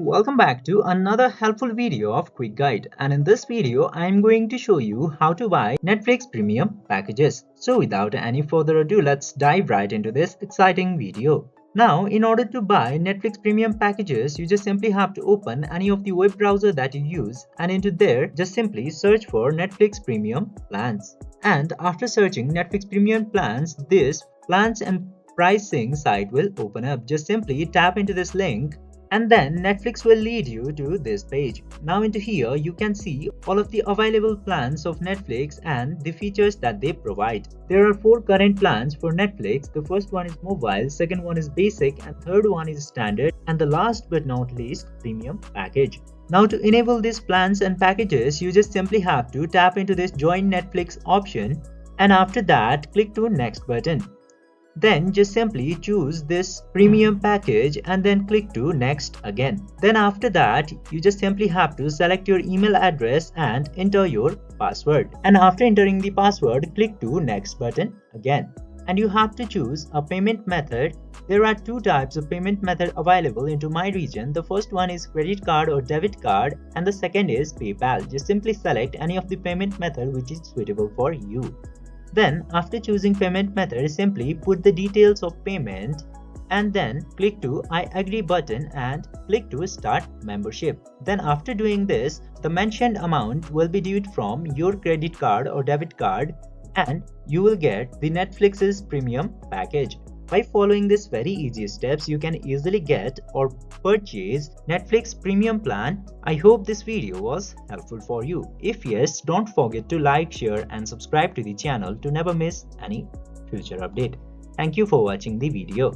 Welcome back to another helpful video of Quick Guide, and in this video I am going to show you how to buy Netflix premium packages. So without any further ado, let's dive right into this exciting video. Now, in order to buy Netflix premium packages, you just simply have to open any of the web browser that you use, and into there just simply search for Netflix premium plans. And after searching Netflix premium plans, this plans and pricing site will open up. Just simply tap into this link and then Netflix will lead you to this page. Now into here you can see all of the available plans of Netflix and the features that they provide. There are 4 current plans for Netflix. The first one is mobile, second one is basic, and third one is standard, and the last but not least premium package. Now to enable these plans and packages, you just simply have to tap into this join Netflix option, and after that click to next button. Then just simply choose this premium package and then click to next again. Then after that you just simply have to select your email address and enter your password. And after entering the password, click to next button again. And you have to choose a payment method. There are 2 types of payment method available into my region. The first one is credit card or debit card, and the second is PayPal. Just simply select any of the payment method which is suitable for you. Then after choosing payment method, simply put the details of payment and then click to I agree button and click to start membership. Then after doing this, the mentioned amount will be due from your credit card or debit card and you will get the Netflix's premium package. By following these very easy steps, you can easily get or purchase Netflix premium plan. I hope this video was helpful for you. If yes, don't forget to like, share and subscribe to the channel to never miss any future update. Thank you for watching the video.